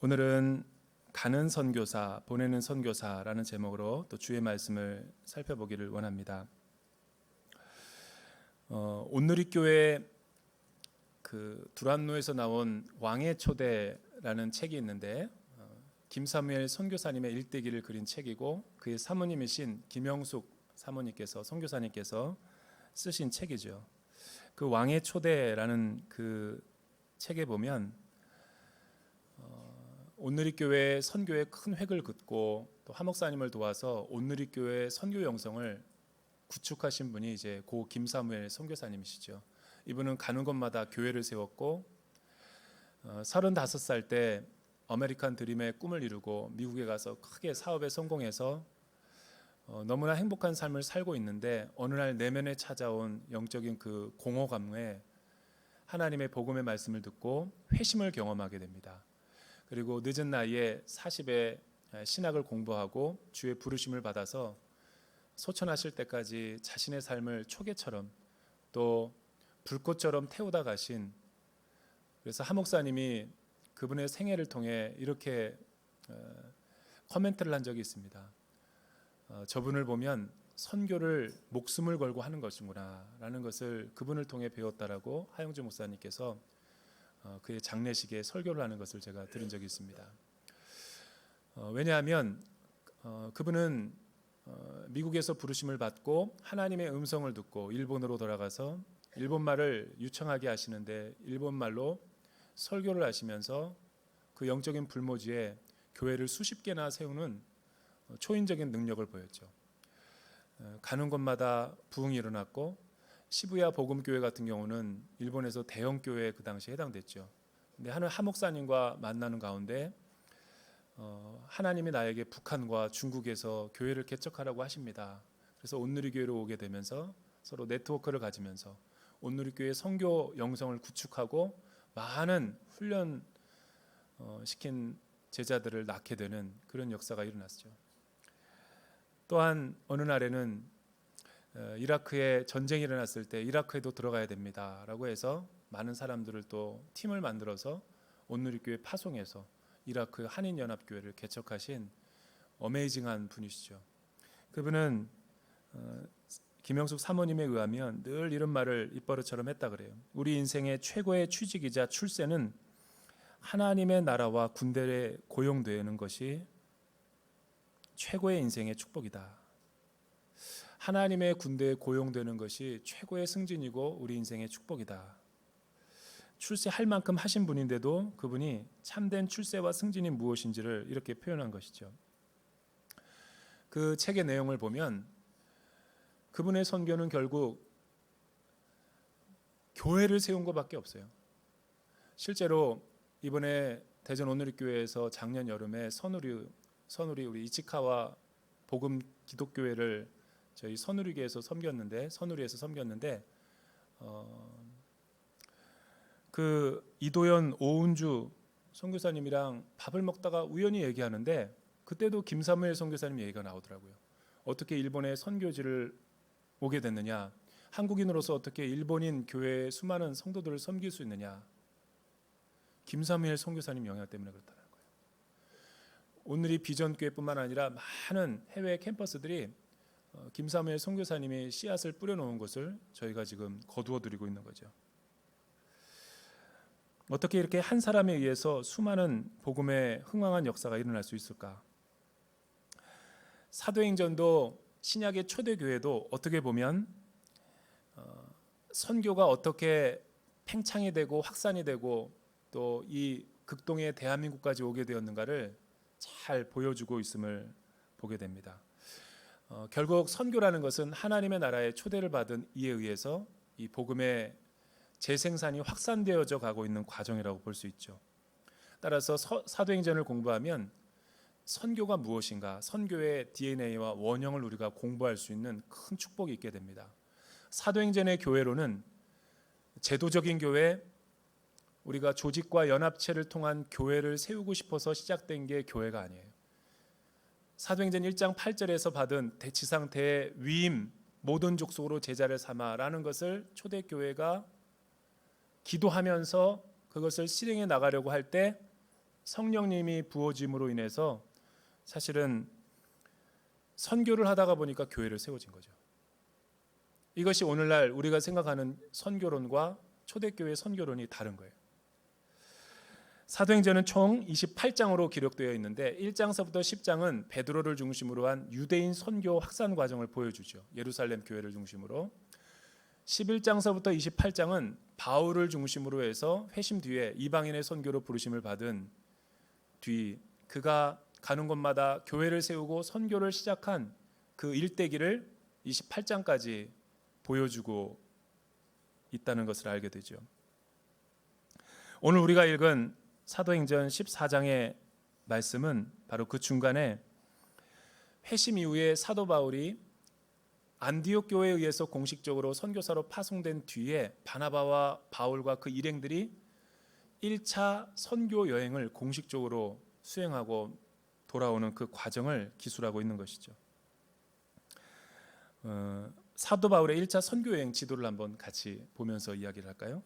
오늘은 가는 선교사, 보내는 선교사라는 제목으로 또 주의 말씀을 살펴보기를 원합니다. 온누리교회 두란노에서 나온 왕의 초대라는 책이 있는데 김사무엘 선교사님의 일대기를 그린 책이고 그의 사모님이신 김영숙 사모님께서 선교사님께서 쓰신 책이죠. 그 왕의 초대라는 그 책에 보면 온누리교회 선교에 큰 획을 긋고 또 하목사님을 도와서 온누리교회 선교 영성을 구축하신 분이 이제 고 김사무엘 선교사님이시죠. 이분은 가는 곳마다 교회를 세웠고 35살 때 아메리칸 드림의 꿈을 이루고 미국에 가서 크게 사업에 성공해서 너무나 행복한 삶을 살고 있는데 어느 날 내면에 찾아온 영적인 그 공허감에 하나님의 복음의 말씀을 듣고 회심을 경험하게 됩니다. 그리고 늦은 나이에 40에 신학을 공부하고 주의 부르심을 받아서 소천하실 때까지 자신의 삶을 초계처럼 또 불꽃처럼 태우다 가신, 그래서 하목사님이 그분의 생애를 통해 이렇게 코멘트를 한 적이 있습니다. 저분을 보면 선교를 목숨을 걸고 하는 것이구나 라는 것을 그분을 통해 배웠다라고 하영주 목사님께서 그의 장례식에 설교를 하는 것을 제가 들은 적이 있습니다. 왜냐하면 그분은 미국에서 부르심을 받고 하나님의 음성을 듣고 일본으로 돌아가서 일본말을 유창하게 하시는데 일본말로 설교를 하시면서 그 영적인 불모지에 교회를 수십 개나 세우는 초인적인 능력을 보였죠. 가는 곳마다 부흥이 일어났고 시부야 복음교회 같은 경우는 일본에서 대형 교회에 그 당시에 해당됐죠. 근데 하목사님과 만나는 가운데 하나님이 나에게 북한과 중국에서 교회를 개척하라고 하십니다. 그래서 온누리교회로 오게 되면서 서로 네트워크를 가지면서 온누리교회 선교 영성을 구축하고 많은 훈련 시킨 제자들을 낳게 되는 그런 역사가 일어났죠. 또한 어느 날에는 이라크에 전쟁이 일어났을 때 이라크에도 들어가야 됩니다 라고 해서 많은 사람들을 또 팀을 만들어서 온누리교회 파송해서 이라크 한인연합교회를 개척하신 어메이징한 분이시죠. 그분은 김영숙 사모님에 의하면 늘 이런 말을 입버릇처럼 했다 그래요. 우리 인생의 최고의 취직이자 출세는 하나님의 나라와 군대에 고용되는 것이 최고의 인생의 축복이다. 하나님의 군대에 고용되는 것이 최고의 승진이고 우리 인생의 축복이다. 출세할 만큼 하신 분인데도 그분이 참된 출세와 승진이 무엇인지를 이렇게 표현한 것이죠. 그 책의 내용을 보면 그분의 선교는 결국 교회를 세운 것밖에 없어요. 실제로 이번에 대전 온누리교회에서 작년 여름에 선우리 우리 이치카와 복음 기독교회를 저희 선우리에서 섬겼는데 그 이도현 오은주 선교사님이랑 밥을 먹다가 우연히 얘기하는데 그때도 김사무엘 선교사님 얘기가 나오더라고요. 어떻게 일본에 선교지를 오게 됐느냐, 한국인으로서 어떻게 일본인 교회의 수많은 성도들을 섬길 수 있느냐, 김사무엘 선교사님 영향 때문에 그렇다는 거예요. 오늘이 비전교회뿐만 아니라 많은 해외 캠퍼스들이 김사무엘 선교사님이 씨앗을 뿌려놓은 것을 저희가 지금 거두어들이고 있는 거죠. 어떻게 이렇게 한 사람에 의해서 수많은 복음의 흥왕한 역사가 일어날 수 있을까? 사도행전도 신약의 초대교회도 어떻게 보면 선교가 어떻게 팽창이 되고 확산이 되고 또 이 극동의 대한민국까지 오게 되었는가를 잘 보여주고 있음을 보게 됩니다. 결국 선교라는 것은 하나님의 나라에 초대를 받은 이에 의해서 이 복음의 재생산이 확산되어져 가고 있는 과정이라고 볼 수 있죠. 따라서 사도행전을 공부하면 선교가 무엇인가, 선교의 DNA와 원형을 우리가 공부할 수 있는 큰 축복이 있게 됩니다. 사도행전의 교회로는 제도적인 교회, 우리가 조직과 연합체를 통한 교회를 세우고 싶어서 시작된 게 교회가 아니에요. 사도행전 1장 8절에서 받은 지상 대위임 모든 족속으로 제자를 삼아라는 것을 초대교회가 기도하면서 그것을 실행해 나가려고 할 때 성령님이 부어짐으로 인해서 사실은 선교를 하다가 보니까 교회를 세워진 거죠. 이것이 오늘날 우리가 생각하는 선교론과 초대교회 선교론이 다른 거예요. 사도행전은 총 28장으로 기록되어 있는데 1장서부터 10장은 베드로를 중심으로 한 유대인 선교 확산 과정을 보여주죠. 예루살렘 교회를 중심으로. 11장서부터 28장은 바울을 중심으로 해서 회심 뒤에 이방인의 선교로 부르심을 받은 뒤 그가 가는 곳마다 교회를 세우고 선교를 시작한 그 일대기를 28장까지 보여주고 있다는 것을 알게 되죠. 오늘 우리가 읽은 사도행전 14장의 말씀은 바로 그 중간에 회심 이후에 사도 바울이 안디옥 교회에 의해서 공식적으로 선교사로 파송된 뒤에 바나바와 바울과 그 일행들이 1차 선교 여행을 공식적으로 수행하고 돌아오는 그 과정을 기술하고 있는 것이죠. 사도 바울의 1차 선교 여행 지도를 한번 같이 보면서 이야기를 할까요?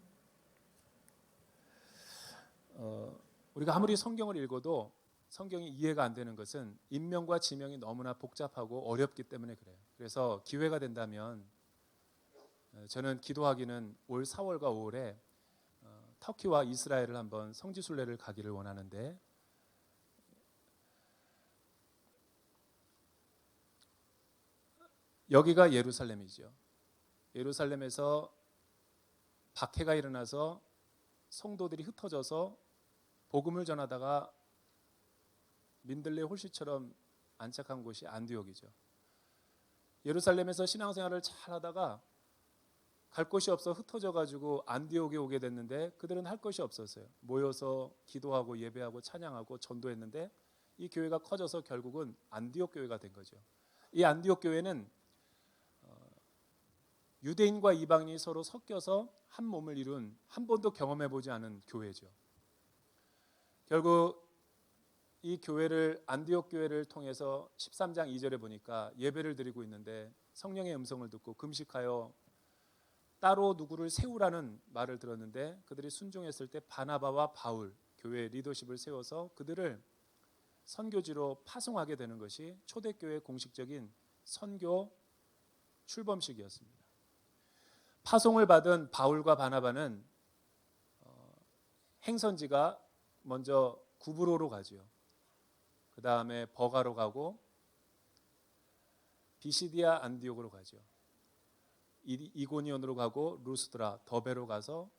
우리가 아무리 성경을 읽어도 성경이 이해가 안 되는 것은 인명과 지명이 너무나 복잡하고 어렵기 때문에 그래요. 그래서 기회가 된다면 저는 기도하기는 올 4월과 5월에 터키와 이스라엘을 한번 성지순례를 가기를 원하는데 여기가 예루살렘이죠. 예루살렘에서 박해가 일어나서 성도들이 흩어져서 복음을 전하다가 민들레 홀씨처럼 안착한 곳이 안디옥이죠. 예루살렘에서 신앙생활을 잘 하다가 갈 곳이 없어 흩어져 가지고 안디옥에 오게 됐는데 그들은 할 것이 없었어요. 모여서 기도하고 예배하고 찬양하고 전도했는데 이 교회가 커져서 결국은 안디옥 교회가 된 거죠. 이 안디옥 교회는 유대인과 이방인이 서로 섞여서 한 몸을 이룬 한 번도 경험해 보지 않은 교회죠. 결국 이 교회를 안디옥 교회를 통해서 13장 2절에 보니까 예배를 드리고 있는데 성령의 음성을 듣고 금식하여 따로 누구를 세우라는 말을 들었는데 그들이 순종했을 때 바나바와 바울 교회 리더십을 세워서 그들을 선교지로 파송하게 되는 것이 초대교회의 공식적인 선교 출범식이었습니다. 파송을 받은 바울과 바나바는 행선지가 먼저 구브로로 가죠. 그 다음에 버가로 가고 비시디아 안디옥으로 가죠. 이고니온으로 가고 루스드라 더베로 가서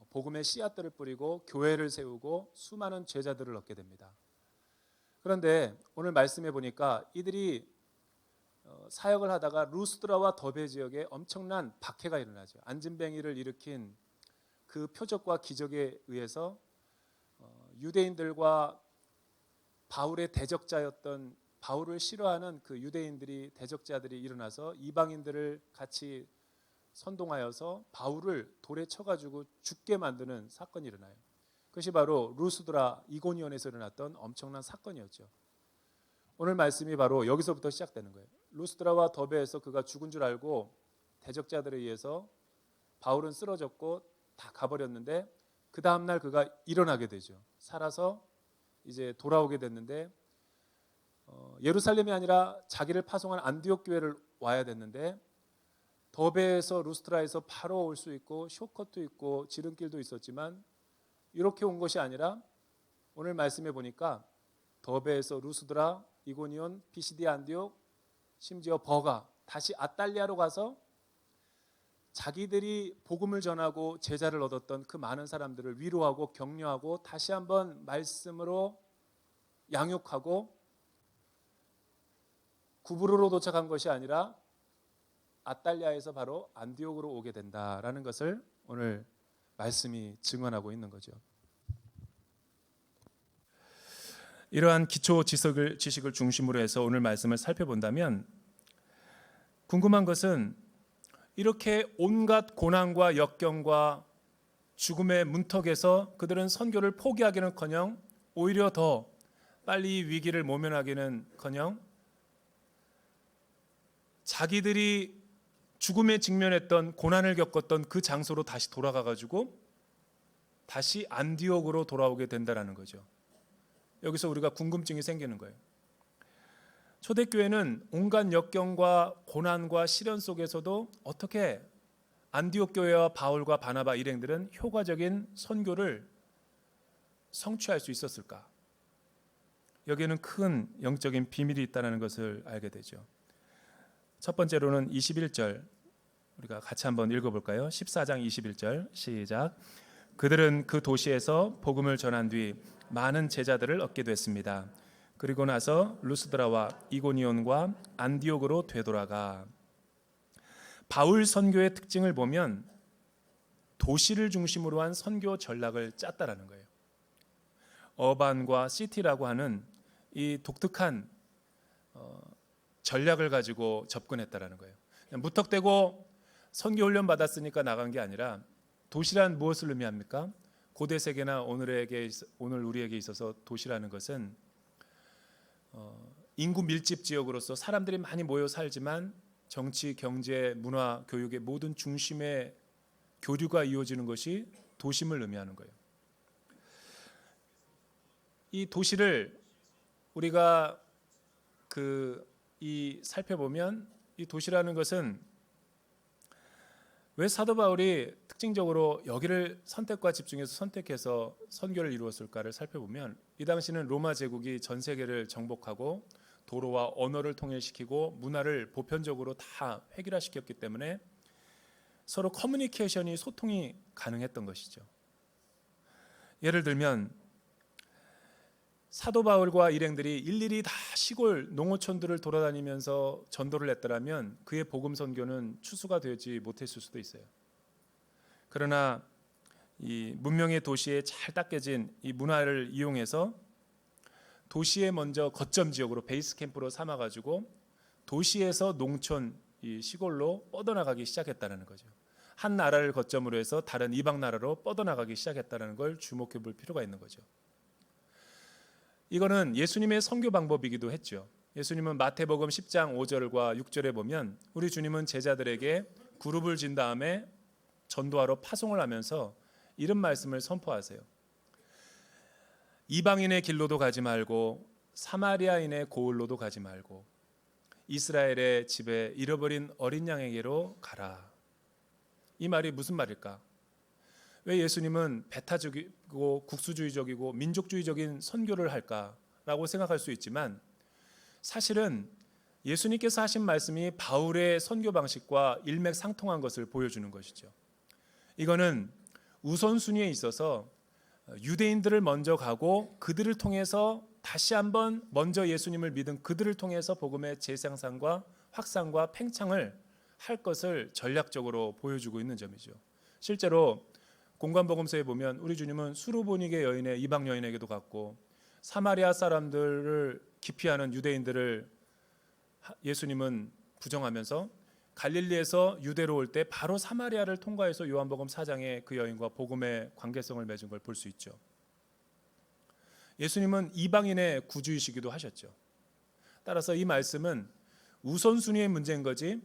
복음의 씨앗들을 뿌리고 교회를 세우고 수많은 제자들을 얻게 됩니다. 그런데 오늘 말씀해 보니까 이들이 사역을 하다가 루스드라와 더베 지역에 엄청난 박해가 일어나죠. 안진뱅이를 일으킨 그 표적과 기적에 의해서 유대인들과 바울의 대적자였던 바울을 싫어하는 그 유대인들이 대적자들이 일어나서 이방인들을 같이 선동하여서 바울을 돌에 쳐가지고 죽게 만드는 사건이 일어나요. 그것이 바로 루스드라 이고니온에서 일어났던 엄청난 사건이었죠. 오늘 말씀이 바로 여기서부터 시작되는 거예요. 루스드라와 더베에서 그가 죽은 줄 알고 대적자들에 의해서 바울은 쓰러졌고 다 가버렸는데 그 다음날 그가 일어나게 되죠. 살아서 이제 돌아오게 됐는데 예루살렘이 아니라 자기를 파송한 안디옥 교회를 와야 됐는데 더베에서 루스드라에서 바로 올 수 있고 쇼컷도 있고 지름길도 있었지만 이렇게 온 것이 아니라 오늘 말씀해 보니까 더베에서 루스드라, 이고니온, 비시디아 안디옥, 심지어 버가 다시 아탈리아로 가서 자기들이 복음을 전하고 제자를 얻었던 그 많은 사람들을 위로하고 격려하고 다시 한번 말씀으로 양육하고 구브로로 도착한 것이 아니라 아탈리아에서 바로 안디옥으로 오게 된다라는 것을 오늘 말씀이 증언하고 있는 거죠. 이러한 기초 지식을 중심으로 해서 오늘 말씀을 살펴본다면 궁금한 것은 이렇게 온갖 고난과 역경과 죽음의 문턱에서 그들은 선교를 포기하기는커녕 오히려 더 빨리 위기를 모면하기는커녕 자기들이 죽음에 직면했던 고난을 겪었던 그 장소로 다시 돌아가 가지고 다시 안디옥으로 돌아오게 된다라는 거죠. 여기서 우리가 궁금증이 생기는 거예요. 초대교회는 온갖 역경과 고난과 시련 속에서도 어떻게 안디옥 교회와 바울과 바나바 일행들은 효과적인 선교를 성취할 수 있었을까? 여기에는 큰 영적인 비밀이 있다는 것을 알게 되죠. 첫 번째로는 21절 우리가 같이 한번 읽어볼까요? 14장 21절 시작. 그들은 그 도시에서 복음을 전한 뒤 많은 제자들을 얻게 됐습니다. 그리고 나서 루스드라와 이고니온과 안디옥으로 되돌아가. 바울 선교의 특징을 보면 도시를 중심으로 한 선교 전략을 짰다라는 거예요. 어반과 시티라고 하는 이 독특한 전략을 가지고 접근했다라는 거예요. 그냥 무턱대고 선교 훈련 받았으니까 나간 게 아니라 도시란 무엇을 의미합니까? 고대 세계나 오늘 우리에게 있어서 도시라는 것은 인구 밀집 지역으로서 사람들이 많이 모여 살지만 정치, 경제, 문화, 교육의 모든 중심의 교류가 이루어지는 것이 도심을 의미하는 거예요. 이 도시를 우리가 살펴보면 이 도시라는 것은 왜 사도 바울이 특징적으로 여기를 선택해서 선교를 이루었을까를 살펴보면 이 당시는 로마 제국이 전 세계를 정복하고 도로와 언어를 통일시키고 문화를 보편적으로 다 획일화시켰기 때문에 서로 커뮤니케이션이 소통이 가능했던 것이죠. 예를 들면 사도 바울과 일행들이 일일이 다 시골 농어촌들을 돌아다니면서 전도를 했더라면 그의 복음 선교는 추수가 되지 못했을 수도 있어요. 그러나 이 문명의 도시에 잘 닦여진 이 문화를 이용해서 도시에 먼저 거점 지역으로 베이스 캠프로 삼아가지고 도시에서 농촌, 이 시골로 뻗어나가기 시작했다는 거죠. 한 나라를 거점으로 해서 다른 이방 나라로 뻗어나가기 시작했다는 걸 주목해 볼 필요가 있는 거죠. 이거는 예수님의 선교 방법이기도 했죠. 예수님은 마태복음 10장 5절과 6절에 보면 우리 주님은 제자들에게 그룹을 진 다음에 전도하러 파송을 하면서 이런 말씀을 선포하세요. 이방인의 길로도 가지 말고 사마리아인의 고을로도 가지 말고 이스라엘의 집에 잃어버린 어린 양에게로 가라. 이 말이 무슨 말일까? 왜 예수님은 배타적이고 국수주의적이고 민족주의적인 선교를 할까라고 생각할 수 있지만 사실은 예수님께서 하신 말씀이 바울의 선교 방식과 일맥상통한 것을 보여주는 것이죠. 이거는 우선순위에 있어서 유대인들을 먼저 가고 그들을 통해서 다시 한번 먼저 예수님을 믿은 그들을 통해서 복음의 재생산과 확산과 팽창을 할 것을 전략적으로 보여주고 있는 점이죠. 실제로 공관복음서에 보면 우리 주님은 수르보니게 여인의 이방 여인에게도 갔고 사마리아 사람들을 기피하는 유대인들을 예수님은 부정하면서 갈릴리에서 유대로 올 때 바로 사마리아를 통과해서 요한복음 4장에 그 여인과 복음의 관계성을 맺은 걸 볼 수 있죠. 예수님은 이방인의 구주이시기도 하셨죠. 따라서 이 말씀은 우선순위의 문제인 거지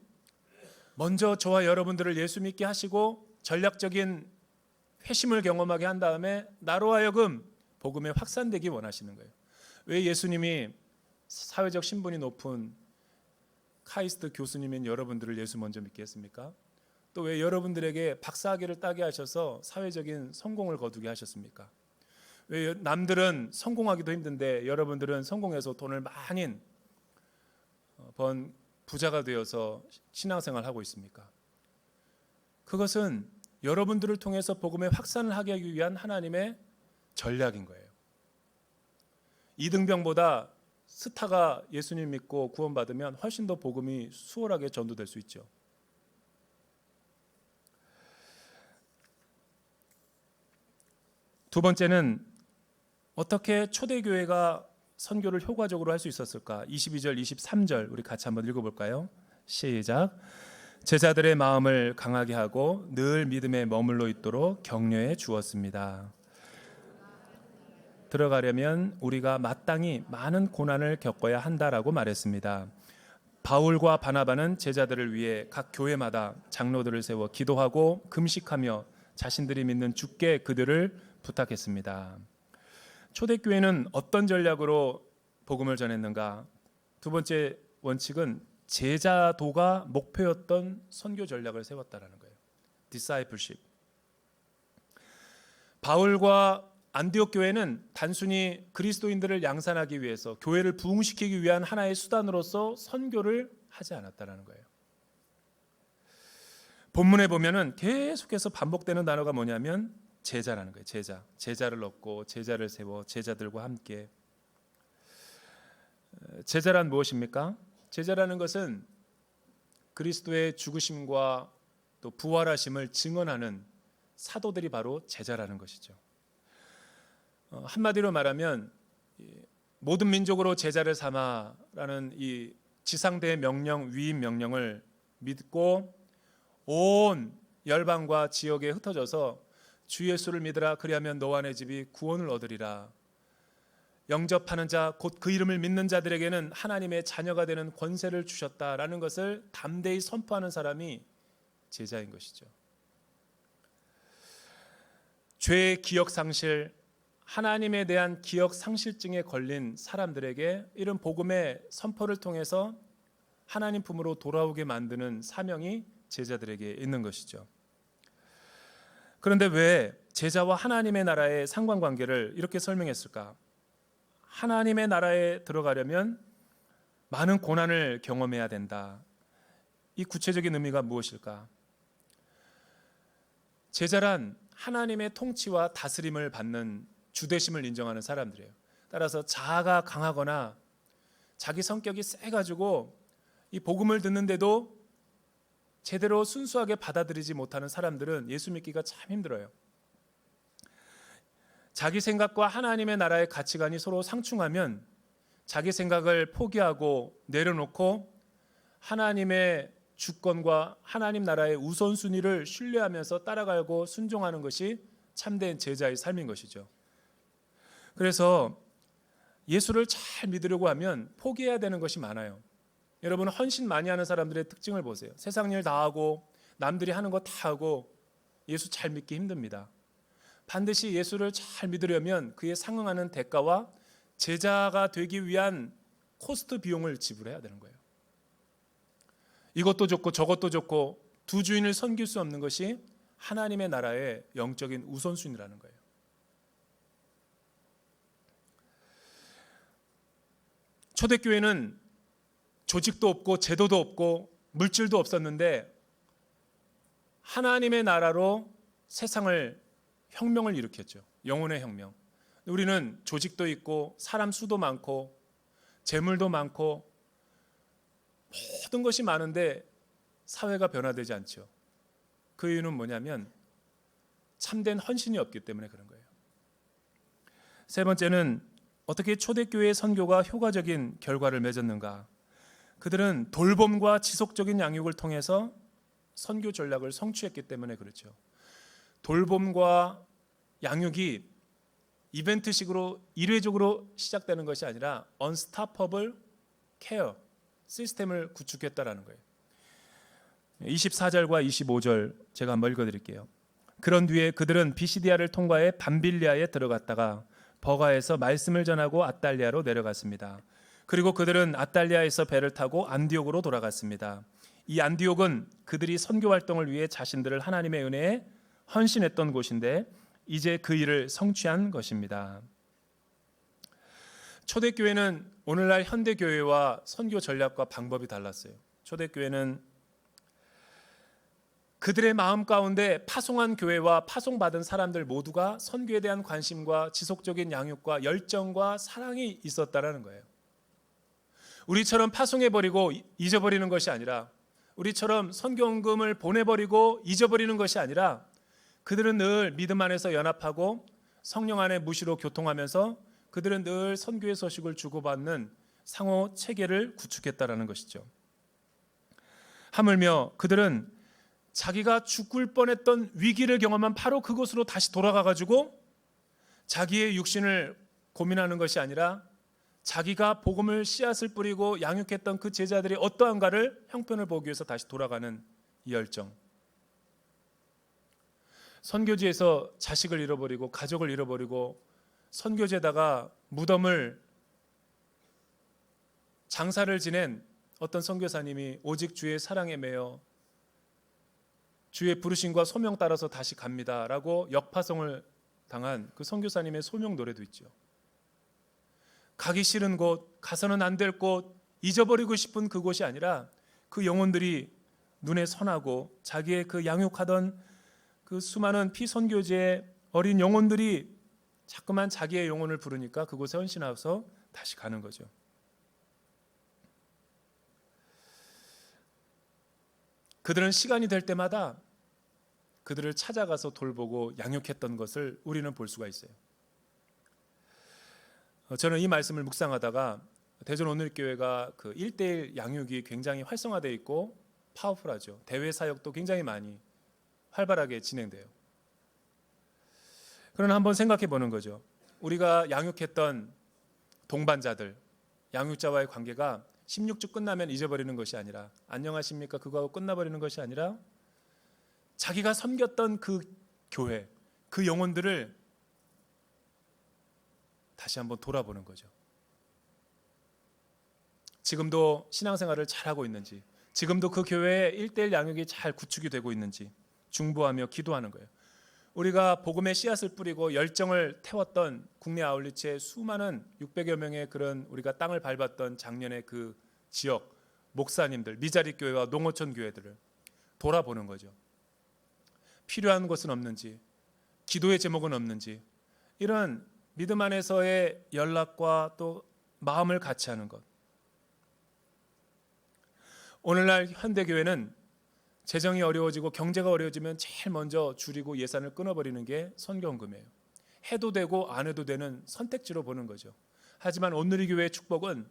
먼저 저와 여러분들을 예수 믿게 하시고 전략적인 회심을 경험하게 한 다음에 나로 하여금 복음에 확산되기 원하시는 거예요. 왜 예수님이 사회적 신분이 높은 카이스트 교수님인 여러분들을 예수 먼저 믿게 했습니까? 또 왜 여러분들에게 박사학위를 따게 하셔서 사회적인 성공을 거두게 하셨습니까? 왜 남들은 성공하기도 힘든데 여러분들은 성공해서 돈을 많이 번 부자가 되어서 신앙생활을 하고 있습니까? 그것은 여러분들을 통해서 복음의 확산을 하기 위한 하나님의 전략인 거예요. 이등병보다 스타가 예수님 믿고 구원받으면 훨씬 더 복음이 수월하게 전도될 수 있죠. 두 번째는 어떻게 초대교회가 선교를 효과적으로 할 수 있었을까? 22절, 23절 우리 같이 한번 읽어볼까요? 시작. 제자들의 마음을 강하게 하고 늘 믿음에 머물러 있도록 격려해 주었습니다. 들어가려면 우리가 마땅히 많은 고난을 겪어야 한다라고 말했습니다. 바울과 바나바는 제자들을 위해 각 교회마다 장로들을 세워 기도하고 금식하며 자신들이 믿는 주께 그들을 부탁했습니다. 초대교회는 어떤 전략으로 복음을 전했는가? 두 번째 원칙은 제자도가 목표였던 선교 전략을 세웠다라는 거예요. discipleship. 바울과 안디옥 교회는 단순히 그리스도인들을 양산하기 위해서, 교회를 부흥시키기 위한 하나의 수단으로서 선교를 하지 않았다라는 거예요. 본문에 보면은 계속해서 반복되는 단어가 뭐냐면 제자라는 거예요. 제자를 얻고 제자를 세워 제자들과 함께. 제자란 무엇입니까? 제자라는 것은 그리스도의 죽으심과 또 부활하심을 증언하는 사도들이 바로 제자라는 것이죠. 한마디로 말하면 모든 민족으로 제자를 삼아라는 이 지상대의 명령, 위임 명령을 믿고 온 열방과 지역에 흩어져서 주 예수를 믿으라, 그리하면 너와 내 집이 구원을 얻으리라. 영접하는 자, 곧 그 이름을 믿는 자들에게는 하나님의 자녀가 되는 권세를 주셨다라는 것을 담대히 선포하는 사람이 제자인 것이죠. 죄의 기억 상실, 하나님에 대한 기억 상실증에 걸린 사람들에게 이런 복음의 선포를 통해서 하나님 품으로 돌아오게 만드는 사명이 제자들에게 있는 것이죠. 그런데 왜 제자와 하나님의 나라의 상관관계를 이렇게 설명했을까? 하나님의 나라에 들어가려면 많은 고난을 경험해야 된다. 이 구체적인 의미가 무엇일까? 제자란 하나님의 통치와 다스림을 받는 주대심을 인정하는 사람들이에요. 따라서 자아가 강하거나 자기 성격이 세가지고 이 복음을 듣는데도 제대로 순수하게 받아들이지 못하는 사람들은 예수 믿기가 참 힘들어요. 자기 생각과 하나님의 나라의 가치관이 서로 상충하면 자기 생각을 포기하고 내려놓고 하나님의 주권과 하나님 나라의 우선순위를 신뢰하면서 따라가고 순종하는 것이 참된 제자의 삶인 것이죠. 그래서 예수를 잘 믿으려고 하면 포기해야 되는 것이 많아요. 여러분, 헌신 많이 하는 사람들의 특징을 보세요. 세상 일 다 하고 남들이 하는 거 다 하고 예수 잘 믿기 힘듭니다. 반드시 예수를 잘 믿으려면 그에 상응하는 대가와 제자가 되기 위한 코스트 비용을 지불해야 되는 거예요. 이것도 좋고 저것도 좋고 두 주인을 섬길 수 없는 것이 하나님의 나라의 영적인 우선순위라는 거예요. 초대교회는 조직도 없고 제도도 없고 물질도 없었는데 하나님의 나라로 세상을 혁명을 일으켰죠. 영혼의 혁명. 우리는 조직도 있고 사람 수도 많고 재물도 많고 모든 것이 많은데 사회가 변화되지 않죠. 그 이유는 뭐냐면 참된 헌신이 없기 때문에 그런 거예요. 세 번째는 어떻게 초대교회의 선교가 효과적인 결과를 맺었는가? 그들은 돌봄과 지속적인 양육을 통해서 선교 전략을 성취했기 때문에 그렇죠. 돌봄과 양육이 이벤트식으로 일회적으로 시작되는 것이 아니라 unstoppable care 시스템을 구축했다라는 거예요. 24절과 25절 제가 한번 읽어드릴게요. 그런 뒤에 그들은 비시디아를 통과해 밤빌리아에 들어갔다가 버가에서 말씀을 전하고 아달리아로 내려갔습니다. 그리고 그들은 아달리아에서 배를 타고 안디옥으로 돌아갔습니다. 이 안디옥은 그들이 선교 활동을 위해 자신들을 하나님의 은혜에 헌신했던 곳인데 이제 그 일을 성취한 것입니다. 초대교회는 오늘날 현대교회와 선교 전략과 방법이 달랐어요. 초대교회는 그들의 마음 가운데 파송한 교회와 파송받은 사람들 모두가 선교에 대한 관심과 지속적인 양육과 열정과 사랑이 있었다라는 거예요. 우리처럼 파송해버리고 잊어버리는 것이 아니라, 우리처럼 선교헌금을 보내버리고 잊어버리는 것이 아니라, 그들은 늘 믿음 안에서 연합하고 성령 안에 무시로 교통하면서 그들은 늘 선교의 소식을 주고받는 상호 체계를 구축했다라는 것이죠. 하물며 그들은 자기가 죽을 뻔했던 위기를 경험한 바로 그곳으로 다시 돌아가가지고 자기의 육신을 고민하는 것이 아니라 자기가 복음을 씨앗을 뿌리고 양육했던 그 제자들이 어떠한가를 형편을 보기 위해서 다시 돌아가는 이 열정. 선교지에서 자식을 잃어버리고 가족을 잃어버리고 선교제다가 무덤을 장사를 지낸 어떤 선교사님이 오직 주의 사랑에 매여 주의 부르심과 소명 따라서 다시 갑니다라고 역파송을 당한 그 선교사님의 소명 노래도 있죠. 가기 싫은 곳, 가서는 안 될 곳, 잊어버리고 싶은 그곳이 아니라 그 영혼들이 눈에 선하고 자기의 그 양육하던 그 수많은 피선교제의 어린 영혼들이 자꾸만 자기의 영혼을 부르니까 그곳에 헌신하서 다시 가는 거죠. 그들은 시간이 될 때마다 그들을 찾아가서 돌보고 양육했던 것을 우리는 볼 수가 있어요. 저는 이 말씀을 묵상하다가 대전 오늘교회가 그 1:1 양육이 굉장히 활성화되어 있고 파워풀하죠. 대외 사역도 굉장히 많이 활발하게 진행돼요. 그러나 한번 생각해 보는 거죠. 우리가 양육했던 동반자들, 양육자와의 관계가 16주 끝나면 잊어버리는 것이 아니라 안녕하십니까 그거하고 끝나버리는 것이 아니라 자기가 섬겼던 그 교회, 그 영혼들을 다시 한번 돌아보는 거죠. 지금도 신앙생활을 잘하고 있는지, 지금도 그 교회의 1:1 양육이 잘 구축이 되고 있는지 중보하며 기도하는 거예요. 우리가 복음의 씨앗을 뿌리고 열정을 태웠던 국내 아울리치의 수많은 600여 명의 그런 우리가 땅을 밟았던 작년의 그 지역 목사님들, 미자리 교회와 농어촌 교회들을 돌아보는 거죠. 필요한 것은 없는지, 기도의 제목은 없는지, 이런 믿음 안에서의 연락과 또 마음을 같이 하는 것. 오늘날 현대교회는 재정이 어려워지고 경제가 어려워지면 제일 먼저 줄이고 예산을 끊어버리는 게 선교헌금이에요. 해도 되고 안 해도 되는 선택지로 보는 거죠. 하지만 온누리교회의 축복은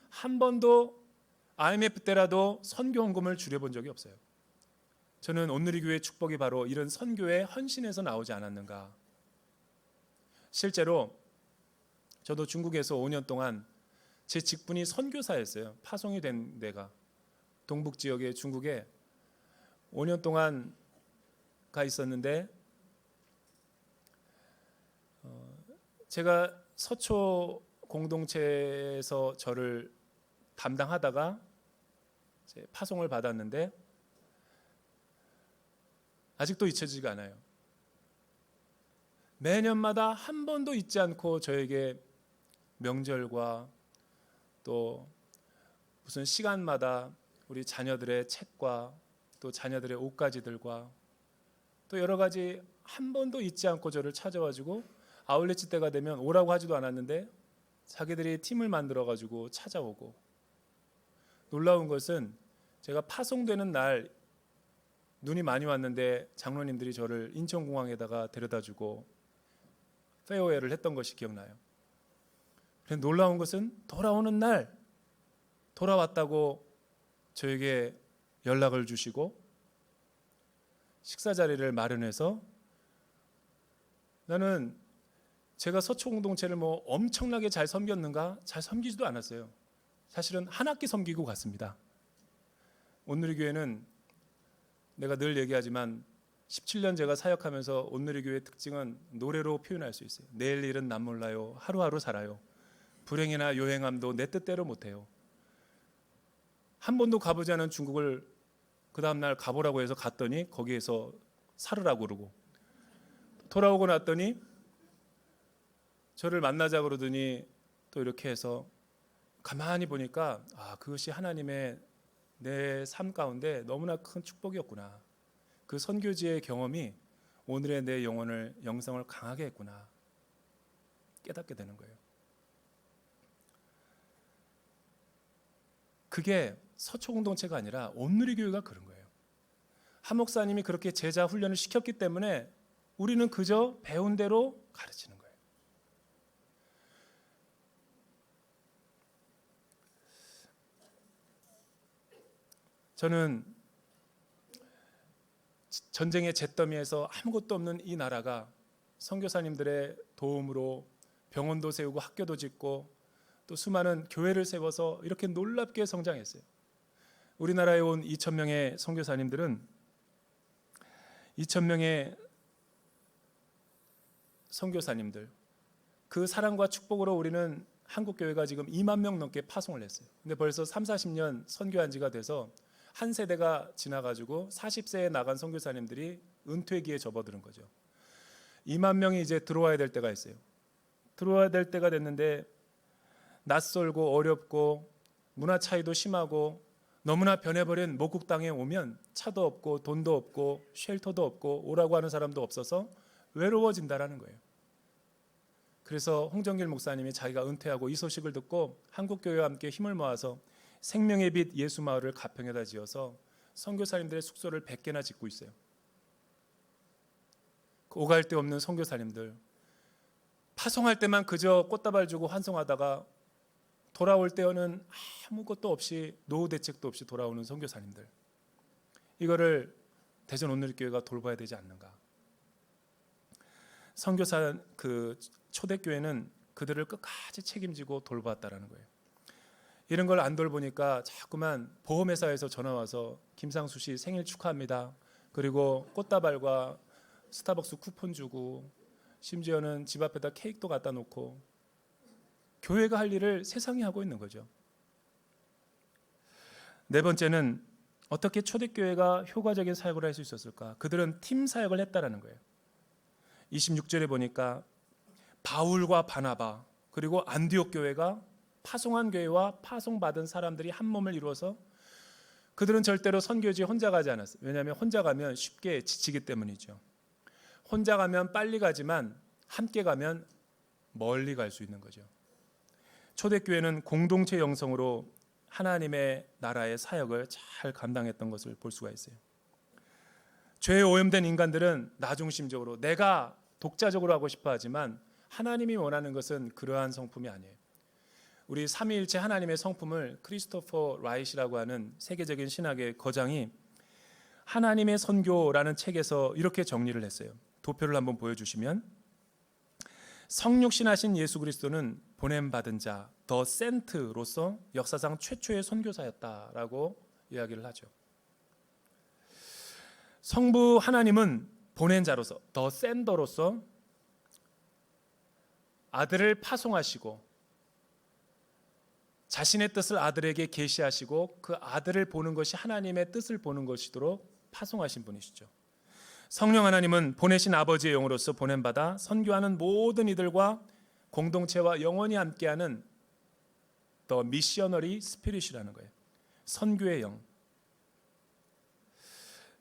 한 번도 IMF 때라도 선교헌금을 줄여본 적이 없어요. 저는 온누리교회의 축복이 바로 이런 선교의 헌신에서 나오지 않았는가. 실제로 저도 중국에서 5년 동안 제 직분이 선교사였어요. 파송이 된 데가 동북 지역의 중국에 5년 동안 가 있었는데 제가 서초 공동체에서 저를 담당하다가 파송을 받았는데 아직도 잊혀지지가 않아요. 매년마다 한 번도 잊지 않고 저에게 명절과 또 무슨 시간마다 우리 자녀들의 책과 또 자녀들의 옷가지들과 또 여러 가지 한 번도 잊지 않고 저를 찾아와주고 아울렛 때가 되면 오라고 하지도 않았는데 자기들이 팀을 만들어가지고 찾아오고, 놀라운 것은 제가 파송되는 날 눈이 많이 왔는데 장로님들이 저를 인천공항에다가 데려다주고 페어웨어를 했던 것이 기억나요. 그런데 놀라운 것은 돌아오는 날 돌아왔다고 저에게 연락을 주시고 식사 자리를 마련해서, 나는 제가 서초 공동체를 뭐 엄청나게 잘 섬겼는가? 잘 섬기지도 않았어요. 사실은 한 학기 섬기고 갔습니다. 온누리교회는 내가 늘 얘기하지만 17년 제가 사역하면서 온누리교회의 특징은 노래로 표현할 수 있어요. 내일 일은 남 몰라요. 하루하루 살아요. 불행이나 요행함도 내 뜻대로 못해요. 한 번도 가보지 않은 중국을 그 다음날 가보라고 해서 갔더니 거기에서 살으라고 그러고, 돌아오고 났더니 저를 만나자 그러더니 또 이렇게 해서 가만히 보니까 그것이 하나님의 내 삶 가운데 너무나 큰 축복이었구나. 그 선교지의 경험이 오늘의 내 영성을 강하게 했구나 깨닫게 되는 거예요. 그게 서초 공동체가 아니라 온누리교회가 그런 거예요. 한 목사님이 그렇게 제자 훈련을 시켰기 때문에 우리는 그저 배운 대로 가르치는 거예요. 저는 전쟁의 잿더미에서 아무것도 없는 이 나라가 선교사님들의 도움으로 병원도 세우고 학교도 짓고 또 수많은 교회를 세워서 이렇게 놀랍게 성장했어요. 우리나라에 온 2,000명의 선교사님들은 2,000명의 선교사님들, 그 사랑과 축복으로 우리는 한국 교회가 지금 2만 명 넘게 파송을 했어요. 근데 벌써 3, 40년 선교한 지가 돼서 한 세대가 지나가지고 40세에 나간 선교사님들이 은퇴기에 접어드는 거죠. 2만 명이 이제 들어와야 될 때가 있어요. 들어와야 될 때가 됐는데 낯설고 어렵고 문화 차이도 심하고 너무나 변해버린 모국 땅에 오면 차도 없고 돈도 없고 쉘터도 없고 오라고 하는 사람도 없어서 외로워진다라는 거예요. 그래서 홍정길 목사님이 자기가 은퇴하고 이 소식을 듣고 한국교회와 함께 힘을 모아서 생명의 빛 예수마을을 가평에다 지어서 선교사님들의 숙소를 100개나 짓고 있어요. 오갈 데 없는 선교사님들, 파송할 때만 그저 꽃다발 주고 환송하다가 돌아올 때는 아무것도 없이 노후 대책도 없이 돌아오는 선교사님들, 이거를 대전 온누리교회가 돌봐야 되지 않는가. 선교사 그 초대교회는 그들을 끝까지 책임지고 돌봤다라는 거예요. 이런 걸 안 돌보니까 자꾸만 보험회사에서 전화 와서 김상수 씨 생일 축하합니다. 그리고 꽃다발과 스타벅스 쿠폰 주고 심지어는 집 앞에다 케이크도 갖다 놓고 교회가 할 일을 세상이 하고 있는 거죠. 네 번째는 어떻게 초대교회가 효과적인 사역을 할 수 있었을까? 그들은 팀 사역을 했다라는 거예요. 26절에 보니까 바울과 바나바 그리고 안디옥 교회가 파송한 교회와 파송받은 사람들이 한 몸을 이루어서 그들은 절대로 선교지에 혼자 가지 않았어요. 왜냐하면 혼자 가면 쉽게 지치기 때문이죠. 혼자 가면 빨리 가지만 함께 가면 멀리 갈 수 있는 거죠. 초대교회는 공동체 영성으로 하나님의 나라의 사역을 잘 감당했던 것을 볼 수가 있어요. 죄에 오염된 인간들은 나중심적으로 내가 독자적으로 하고 싶어 하지만 하나님이 원하는 것은 그러한 성품이 아니에요. 우리 삼위일체 하나님의 성품을 크리스토퍼 라이시라고 하는 세계적인 신학의 거장이 하나님의 선교라는 책에서 이렇게 정리를 했어요. 도표를 한번 보여주시면, 성육신하신 예수 그리스도는 보냄받은 자, 더 센트로서 역사상 최초의 선교사였다라고 이야기를 하죠. 성부 하나님은 보낸 자로서, 더 센더로서 아들을 파송하시고 자신의 뜻을 아들에게 계시하시고 그 아들을 보는 것이 하나님의 뜻을 보는 것이도록 파송하신 분이시죠. 성령 하나님은 보내신 아버지의 영으로서 보냄받아 선교하는 모든 이들과 공동체와 영원히 함께하는 더 미셔너리 스피릿이라는 거예요. 선교의 영.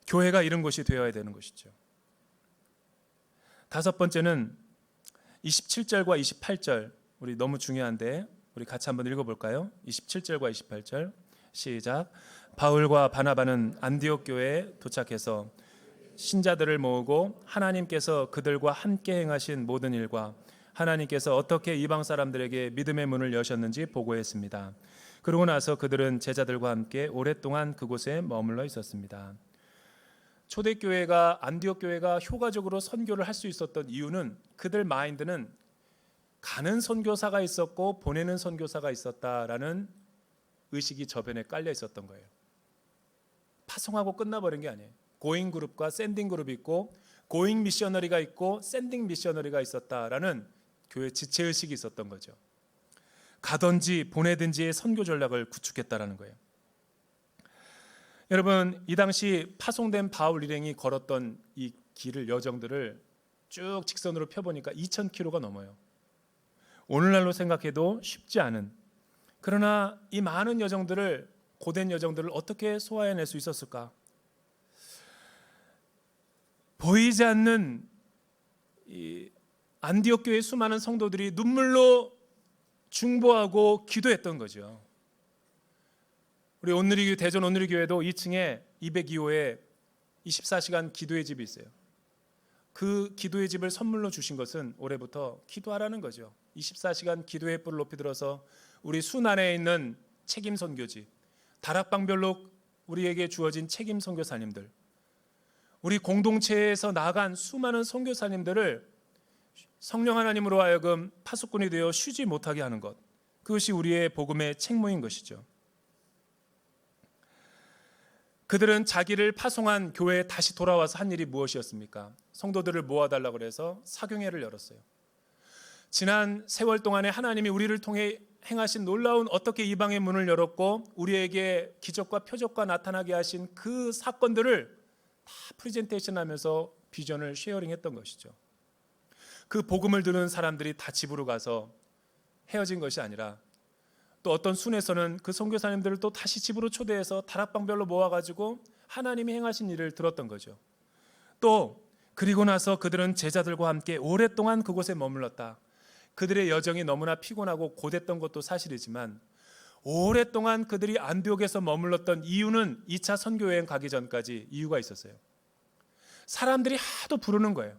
교회가 이런 곳이 되어야 되는 것이죠. 다섯 번째는 27절과 28절, 우리 너무 중요한데 우리 같이 한번 읽어볼까요? 27절과 28절 시작. 바울과 바나바는 안디옥 교회에 도착해서 신자들을 모으고 하나님께서 그들과 함께 행하신 모든 일과 하나님께서 어떻게 이방 사람들에게 믿음의 문을 여셨는지 보고했습니다. 그러고 나서 그들은 제자들과 함께 오랫동안 그곳에 머물러 있었습니다. 초대교회가 안디옥 교회가 효과적으로 선교를 할 수 있었던 이유는 그들 마인드는 가는 선교사가 있었고 보내는 선교사가 있었다라는 의식이 저변에 깔려 있었던 거예요. 파송하고 끝나버린 게 아니에요. 고잉 그룹과 샌딩 그룹이 있고 고잉 미셔너리가 있고 샌딩 미셔너리가 있었다라는 교회 지체의식이 있었던 거죠. 가든지 보내든지의 선교 전략을 구축했다라는 거예요. 여러분, 이 당시 파송된 바울 일행이 걸었던 이 길을, 여정들을 쭉 직선으로 펴보니까 2000km가 넘어요. 오늘날로 생각해도 쉽지 않은, 그러나 이 많은 여정들을, 고된 여정들을 어떻게 소화해낼 수 있었을까? 보이지 않는 이 안디옥 교회의 수많은 성도들이 눈물로 중보하고 기도했던 거죠. 우리 온누리 대전 온누리 교회도 2층에 202호에 24시간 기도의 집이 있어요. 그 기도의 집을 선물로 주신 것은 올해부터 기도하라는 거죠. 24시간 기도의 뿔을 높이 들어서 우리 순안에 있는 책임 선교지, 다락방별로 우리에게 주어진 책임 선교사님들, 우리 공동체에서 나간 수많은 선교사님들을 성령 하나님으로 하여금 파수꾼이 되어 쉬지 못하게 하는 것, 그것이 우리의 복음의 책무인 것이죠. 그들은 자기를 파송한 교회에 다시 돌아와서 한 일이 무엇이었습니까? 성도들을 모아달라고 해서 사경회를 열었어요. 지난 세월 동안에 하나님이 우리를 통해 행하신 놀라운 어떻게 이방의 문을 열었고 우리에게 기적과 표적과 나타나게 하신 그 사건들을 다 프레젠테이션하면서 비전을 쉐어링했던 것이죠. 그 복음을 들은 사람들이 다 집으로 가서 헤어진 것이 아니라 또 어떤 순에서는 그 선교사님들을 또 다시 집으로 초대해서 다락방별로 모아가지고 하나님이 행하신 일을 들었던 거죠. 또 그리고 나서 그들은 제자들과 함께 오랫동안 그곳에 머물렀다. 그들의 여정이 너무나 피곤하고 고됐던 것도 사실이지만 오랫동안 그들이 안디옥에서 머물렀던 이유는 2차 선교여행 가기 전까지 이유가 있었어요. 사람들이 하도 부르는 거예요.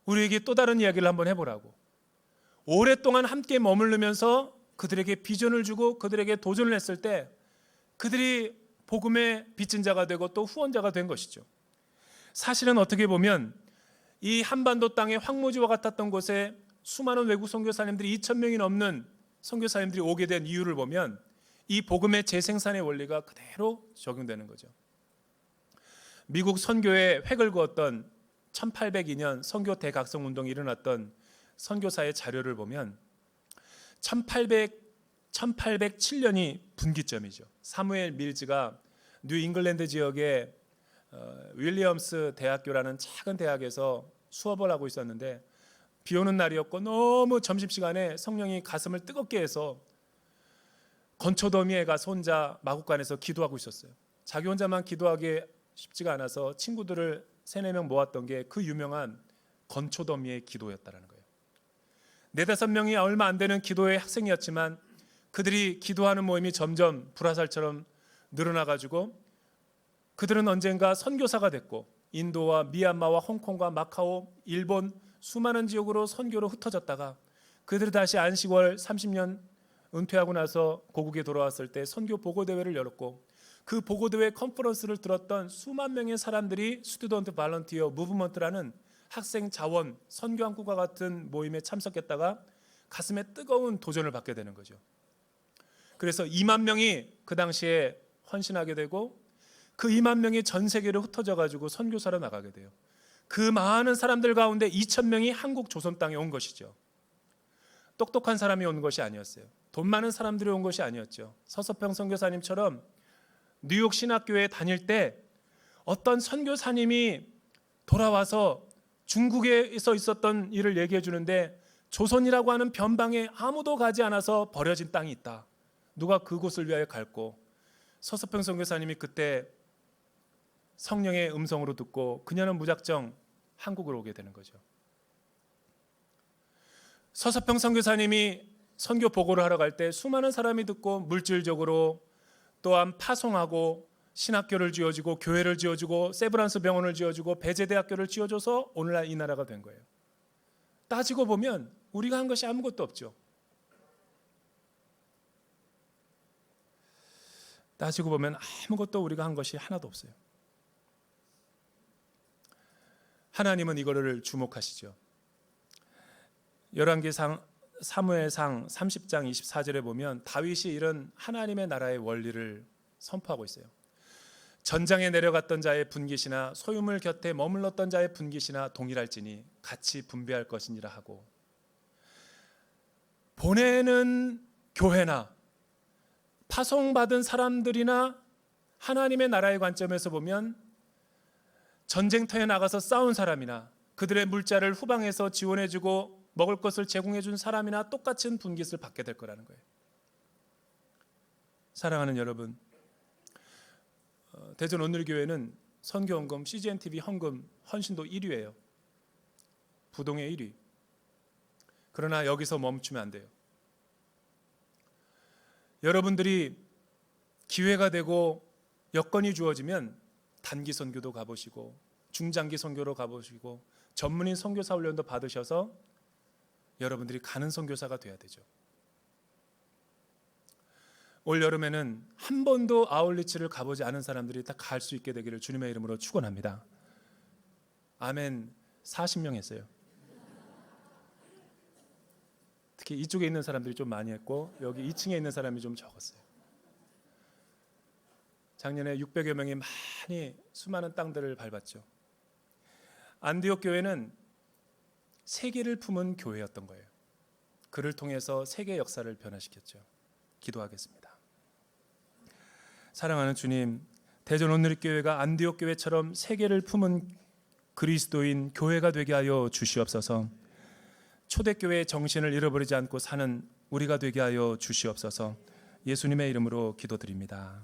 우리에게 또 다른 이야기를 한번 해보라고. 오랫동안 함께 머무르면서 그들에게 비전을 주고 그들에게 도전을 했을 때 그들이 복음의 빚진 자가 되고 또 후원자가 된 것이죠. 사실은 어떻게 보면 이 한반도 땅의 황무지와 같았던 곳에 수많은 외국 선교사님들이 2,000명이 넘는 선교사님들이 오게 된 이유를 보면 이 복음의 재생산의 원리가 그대로 적용되는 거죠. 미국 선교에 획을 그었던 1802년 선교 대각성 운동이 일어났던 선교사의 자료를 보면 1807년이 분기점이죠. 사무엘 밀즈가 뉴 잉글랜드 지역의 윌리엄스 대학교라는 작은 대학에서 수업을 하고 있었는데 비 오는 날이었고 너무 점심시간에 성령이 가슴을 뜨겁게 해서 건초더미에 가서 혼자 마국간에서 기도하고 있었어요. 자기 혼자만 기도하기 쉽지가 않아서 친구들을 3-4명 모았던 게 그 유명한 건초더미의 기도였다는 거예요. 4-5명이 얼마 안 되는 기도의 학생이었지만 그들이 기도하는 모임이 점점 불화살처럼 늘어나가지고 그들은 언젠가 선교사가 됐고 인도와 미얀마와 홍콩과 마카오, 일본 수많은 지역으로 선교로 흩어졌다가 그들이 다시 안식월 30년 은퇴하고 나서 고국에 돌아왔을 때 선교 보고대회를 열었고 그 보고대회 컨퍼런스를 들었던 수만 명의 사람들이 스튜던트 발런티어 무브먼트라는 학생 자원 선교한국과 같은 모임에 참석했다가 가슴에 뜨거운 도전을 받게 되는 거죠. 그래서 2만 명이 그 당시에 헌신하게 되고 그 2만 명이 전 세계로 흩어져 가지고 선교사로 나가게 돼요. 그 많은 사람들 가운데 2,000명이 한국 조선 땅에 온 것이죠. 똑똑한 사람이 온 것이 아니었어요. 돈 많은 사람들이 온 것이 아니었죠. 서서평 선교사님처럼 뉴욕 신학교에 다닐 때 어떤 선교사님이 돌아와서 중국에서 있었던 일을 얘기해 주는데 조선이라고 하는 변방에 아무도 가지 않아서 버려진 땅이 있다. 누가 그곳을 위하여 갈고 서서평 선교사님이 그때 성령의 음성으로 듣고 그녀는 무작정 한국으로 오게 되는 거죠. 서서평 선교사님이 선교 보고를 하러 갈 때 수많은 사람이 듣고 물질적으로 또한 파송하고 신학교를 지어주고 교회를 지어주고 세브란스 병원을 지어주고 배제대학교를 지어줘서 오늘날 이 나라가 된 거예요. 따지고 보면 우리가 한 것이 아무것도 없죠. 따지고 보면 아무것도 우리가 한 것이 하나도 없어요. 하나님은 이거를 주목하시죠. 열왕기상 사무엘상 30장 24절에 보면 다윗이 이런 하나님의 나라의 원리를 선포하고 있어요. 전장에 내려갔던 자의 분깃이나 소유물 곁에 머물렀던 자의 분깃이나 동일할지니 같이 분배할 것이니라 하고, 보내는 교회나 파송받은 사람들이나 하나님의 나라의 관점에서 보면 전쟁터에 나가서 싸운 사람이나 그들의 물자를 후방에서 지원해주고 먹을 것을 제공해준 사람이나 똑같은 분깃을 받게 될 거라는 거예요. 사랑하는 여러분, 대전 온누리교회는 선교헌금, CGNTV 헌금, 헌신도 1위예요. 부동의 1위. 그러나 여기서 멈추면 안 돼요. 여러분들이 기회가 되고 여건이 주어지면 단기 선교도 가보시고 중장기 선교로 가보시고 전문인 선교사 훈련도 받으셔서 여러분들이 가는 선교사가 돼야 되죠. 올 여름에는 한 번도 아울리치를 가보지 않은 사람들이 다 갈 수 있게 되기를 주님의 이름으로 축원합니다. 아멘. 40명 했어요. 특히 이쪽에 있는 사람들이 좀 많이 했고 여기 2층에 있는 사람이 좀 적었어요. 작년에 600여 명이 많이 수많은 땅들을 밟았죠. 안디옥 교회는 세계를 품은 교회였던 거예요. 그를 통해서 세계 역사를 변화시켰죠. 기도하겠습니다. 사랑하는 주님, 대전 온누리교회가 안디옥 교회처럼 세계를 품은 그리스도인 교회가 되게 하여 주시옵소서. 초대교회의 정신을 잃어버리지 않고 사는 우리가 되게 하여 주시옵소서. 예수님의 이름으로 기도드립니다.